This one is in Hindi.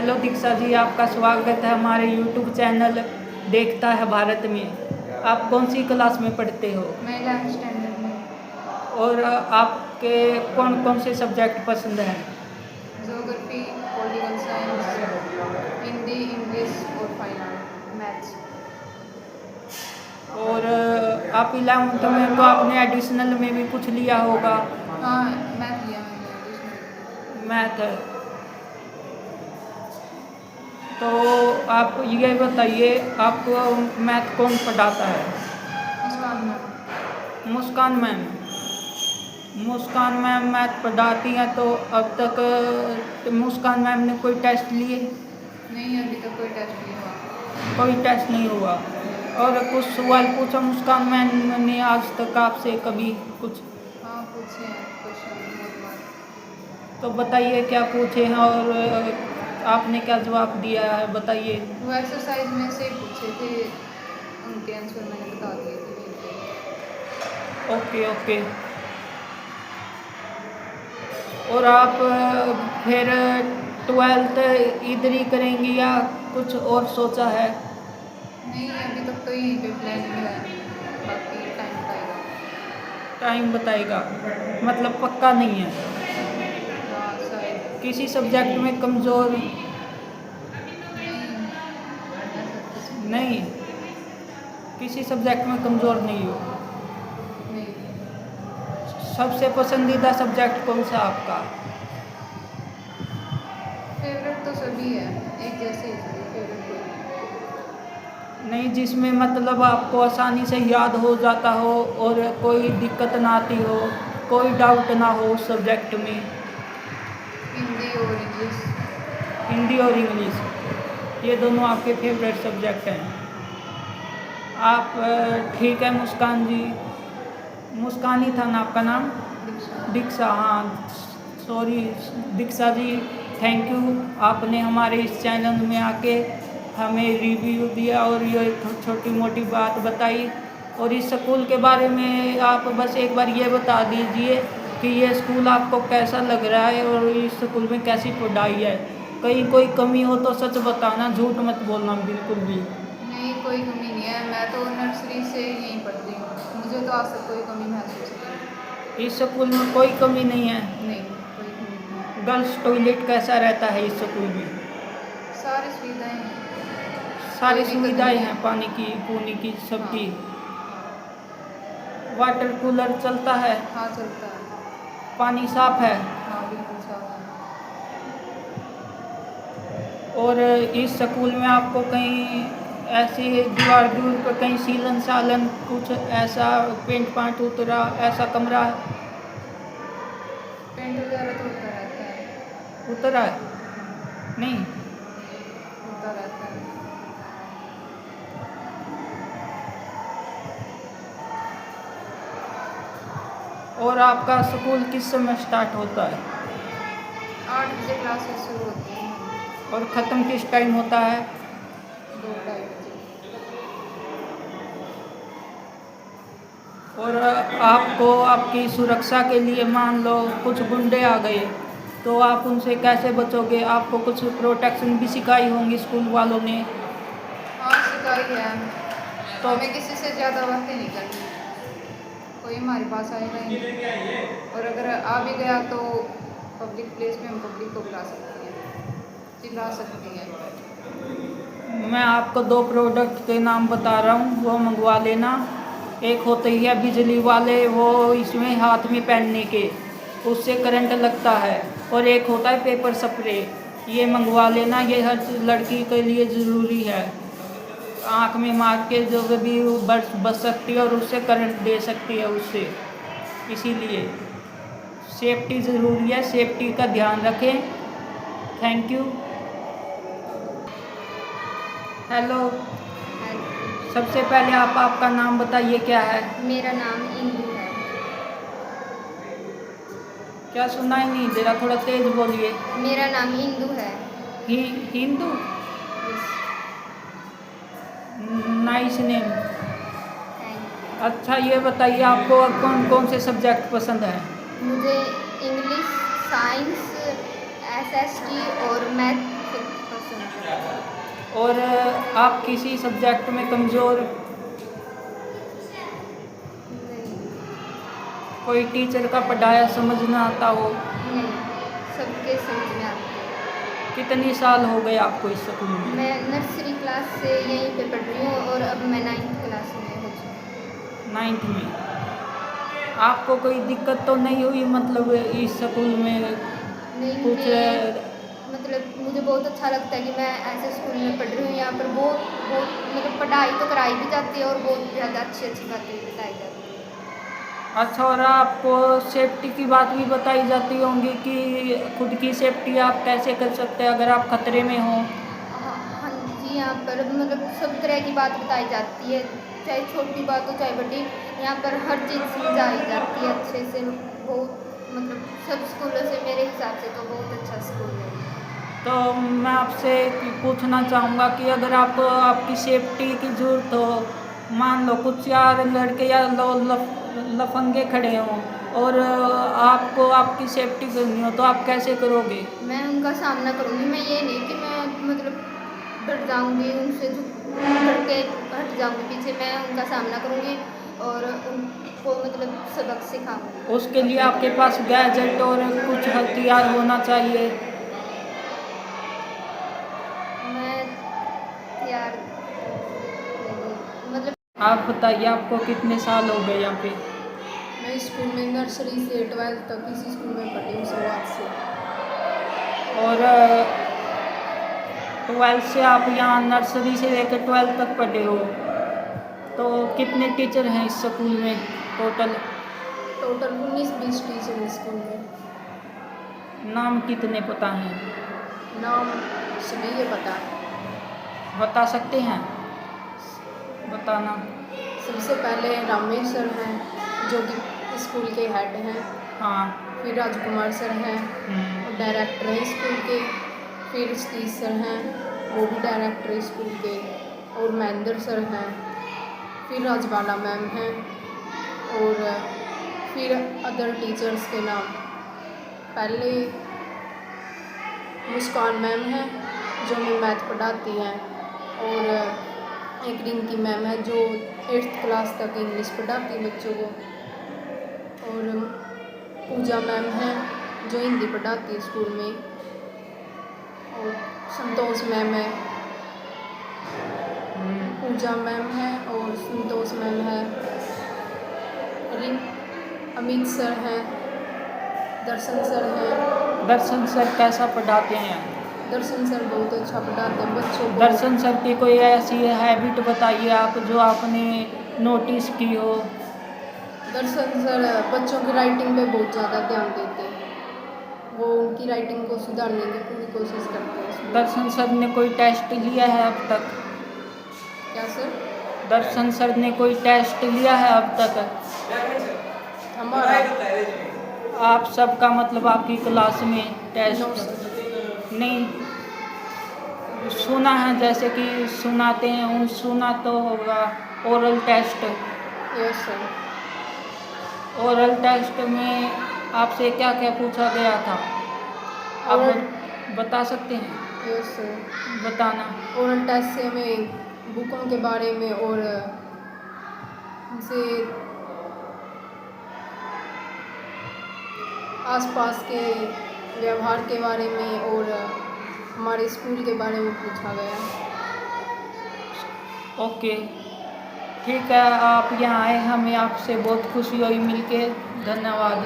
हेलो दीक्षा जी, आपका स्वागत है हमारे यूट्यूब चैनल देखता है भारत में। आप कौन सी क्लास में पढ़ते हो मैं 11th स्टैंडर्ड में। और आपके कौन कौन से सब्जेक्ट पसंद हैं? Geography, political science, Hindi, English और फाइन आर्ट, मैथ्स। और आप 11th में तो आपने एडिशनल में भी कुछ लिया होगा, हाँ, मैथ लिया मैंने एडिशनल। मैथ। तो आप ये बताइए, आपको मैथ कौन पढ़ाता है? मुस्कान मैम। मुस्कान मैम। मुस्कान मैम मैथ पढ़ाती हैं, तो अब तक मुस्कान मैम ने कोई टेस्ट लिए? नहीं, अभी तक कोई टेस्ट नहीं हुआ। कोई टेस्ट नहीं हुआ। और कुछ सवाल पूछा मुस्कान मैम ने आज तक आपसे कभी कुछ? हाँ, पूछे हैं क्वेश्चन बहुत बार। तो बताइए क्या पूछे हैं और आपने क्या जवाब दिया है, बताइए। वो एक्सरसाइज में से ही पूछे थे, उनके आंसर मैंने बता दिए थे वहीं पे। Okay okay. और आप फिर 12th इधर ही करेंगी या कुछ और सोचा है? नहीं, अभी तक तो यहीं पे प्लानिंग है, बाकी टाइम बताएगा। टाइम बताएगा, मतलब पक्का नहीं है? हाँ, शायद। किसी सब्जेक्ट में कमज़ोर? नहीं, ऐसा कुछ नहीं, किसी सब्जेक्ट में कमज़ोर नहीं हो। नहीं। सबसे पसंदीदा सब्जेक्ट कौन सा आपका? फेवरेट तो सभी है, एक जैसे ही सभी फेवरेट कोई नहीं, जिसमें मतलब आपको आसानी से याद हो जाता हो और कोई दिक्कत ना आती हो, कोई डाउट ना हो उस सब्जेक्ट में। हिंदी और इंग्लिश। हिंदी और इंग्लिश, ये दोनों आपके फेवरेट सब्जेक्ट हैं। आप ठीक है मुस्कान जी, मुस्कान ही था ना आपका नाम? दीक्षा। दीक्षा, हाँ sorry Diksha ji, thank you, आपने हमारे इस चैनल में आके हमें रिव्यू दिया और ये छोटी मोटी बात बताई। और इस स्कूल के बारे में आप बस एक बार ये बता दीजिए कि ये स्कूल आपको कैसा लग रहा है और इस स्कूल में कैसी पढ़ाई है। कहीं कोई कमी हो तो सच बताना, झूठ मत बोलना बिल्कुल भी। नहीं, कोई कमी नहीं है, मैं तो नर्सरी से यहीं पढ़ती हूँ, मुझे तो आज तक कोई कमी महसूस नहीं। इस स्कूल में कोई कमी नहीं है? नहीं, कोई कमी नहीं है। गर्ल्स टॉयलेट कैसा रहता है इस स्कूल में? सारी सुविधाएं हैं, सारी कोई दिक्कत सुविधाएं नहीं हैं, है। पानी की, पूनी की, सबकी। हाँ। वाटर कूलर चलता है? हाँ, चलता है। पानी साफ है? हाँ, बिल्कुल साफ है। और इस स्कूल में आपको कहीं ऐसी दीवार पर कहीं सीलन सालन कुछ ऐसा पेंट पाट उतरा ऐसा कमरा पेंट वगैरह तो होता रहता है। उतरा है? नहीं। होता रहता है। और आपका स्कूल किस समय स्टार्ट होता है 8 बजे क्लासेस शुरू होती हैं और ख़त्म किस टाइम होता है? 2-2:30 बजे। और आपको आपकी सुरक्षा के लिए मान लो कुछ गुंडे आ गए तो आप उनसे कैसे बचोगे? आपको कुछ प्रोटेक्शन भी सिखाई होंगी स्कूल वालों ने? हाँ, सिखाई है। तो हमें किसी से ज़्यादा बातें नहीं करनी, कोई हमारे पास आएगा ही नहीं, और अगर आ भी गया तो पब्लिक प्लेस में हम पब्लिक को बुला सकती हैं, चिल्ला सकती हैं। मैं आपको 2 प्रोडक्ट के नाम बता रहा हूँ, वो मंगवा लेना। एक होते ही बिजली वाले, वो इसमें हाथ में पहनने के, उससे करंट लगता है। और एक होता है पेपर स्प्रे, ये मंगवा लेना, ये हर लड़की के लिए ज़रूरी है। आँख में मार के जो भी बच सकती है और उससे करंट दे सकती है उससे, इसीलिए सेफ्टी ज़रूरी है, सेफ्टी का ध्यान रखें। Thank you. हेलो, सबसे पहले आप आपका नाम बताइए, क्या है? मेरा नाम इंदु है। क्या सुनाई नहीं दे रहा, थोड़ा तेज बोलिए। मेरा नाम इंदु है। Hindu, yes, nice name. Thank अच्छा ये बताइए, आपको कौन कौन से सब्जेक्ट पसंद हैं? यू। मुझे इंग्लिश, साइंस, एसएसटी और मैथ आप किसी सब्जेक्ट में कमज़ोर, नहीं। कोई टीचर का पढ़ाया समझ ना आता हो? नहीं, सबके समझ में आते हैं। कितनी साल हो गए आपको इस स्कूल में? मैं नर्सरी क्लास से यहीं पे पढ़ रही हूँ और अब मैं 9th क्लास में हो चुकी हूँ। 9th में। आपको कोई दिक्कत तो नहीं हुई मतलब इस स्कूल में नहीं, कुछ? मतलब मुझे बहुत अच्छा लगता है कि मैं ऐसे स्कूल में पढ़ रही हूँ। यहाँ पर बहुत बहुत मतलब पढ़ाई तो कराई भी जाती है और बहुत ज़्यादा अच्छी अच्छी बातें भी बताई जाती है। अच्छा, और आपको सेफ्टी की बात भी बताई जाती होंगी कि खुद की सेफ्टी आप कैसे कर सकते हैं अगर आप खतरे में हो? हाँ हाँ जी, यहाँ पर मतलब सब तरह की बात बताई जाती है, चाहे छोटी बात हो चाहे बड़ी। यहाँ पर हर चीज़ समझाई जाती है अच्छे से। बहुत मतलब सब स्कूलों से मेरे हिसाब से तो बहुत अच्छा स्कूल है। तो मैं आपसे पूछना चाहूँगा कि अगर आपको आपकी सेफ्टी की ज़रूरत हो, मान लो कुछ 4 लड़के या लफंगे खड़े हों और आपको आपकी सेफ्टी करनी हो तो आप कैसे करोगे? मैं उनका सामना करूँगी। मैं ये नहीं कि मैं मतलब डर जाऊँगी उनसे, डर के हट जाऊँगी पीछे। मैं उनका सामना करूँगी और उनको मतलब सबक सिखाऊँगी। उसके लिए आपके पास गैजेट और कुछ हथियार होना चाहिए। मैं तैयार नहीं, मतलब आप बताइए, आपको कितने साल हो गए यहाँ पे? मैं स्कूल में नर्सरी से 12th तक इसी स्कूल में पढ़ी हूँ शुरुआत से। और 12th से आप यहाँ नर्सरी से लेकर 12th तक पढ़े हो, तो कितने टीचर हैं इस स्कूल में टोटल? टोटल 19-20 टीचर हैं स्कूल में। नाम कितने पता हैं? नाम सभी के पता है। बता सकते हैं? बताना। सबसे पहले रामेश सर हैं जो कि स्कूल के हेड हैं। हाँ। फिर राजकुमार सर हैं, और डायरेक्टर हैं स्कूल के। फिर सतीश सर हैं, वो भी डायरेक्टर हैं स्कूल के। और महेंद्र सर हैं। फिर राजबाला मैम हैं। और फिर अदर टीचर्स के नाम, पहले मुस्कान मैम हैं जो हमें मैथ पढ़ाती हैं। और एक रिंकी मैम है जो 8th क्लास तक इंग्लिश पढ़ाती है बच्चों को। और पूजा मैम है जो हिंदी पढ़ाती है स्कूल में। और संतोष मैम है, पूजा मैम है और संतोष मैम है। अमित सर हैं, दर्शन सर हैं। दर्शन सर कैसा पढ़ाते हैं? दर्शन सर बहुत अच्छा पढ़ाते हैं बच्चों को। दर्शन सर की कोई ऐसी हैबिट बताइए आप जो आपने नोटिस की हो। दर्शन सर बच्चों की राइटिंग पे बहुत ज़्यादा ध्यान देते हैं। वो उनकी राइटिंग को सुधारने की पूरी कोशिश करते हैं। दर्शन सर ने कोई टेस्ट लिया है अब तक? क्या सर? दर्शन सर ने कोई टेस्ट लिया है अब तक? हमारा आप सबका मतलब आपकी क्लास में नो टेस्ट सर। नहीं? सुना है जैसे कि सुनाते हैं, उन सुना तो होगा oral test. Yes sir. Oral test में आपसे क्या क्या पूछा गया था, आप ओरल- बता सकते हैं? Yes sir. बताना। ओरल टेस्ट से हमें बुकों के बारे में और उनसे आसपास के व्यवहार के बारे में और हमारे स्कूल के बारे में पूछा गया। ओके, ठीक है, आप यहाँ आए, हमें आपसे बहुत खुशी हुई मिलके। धन्यवाद।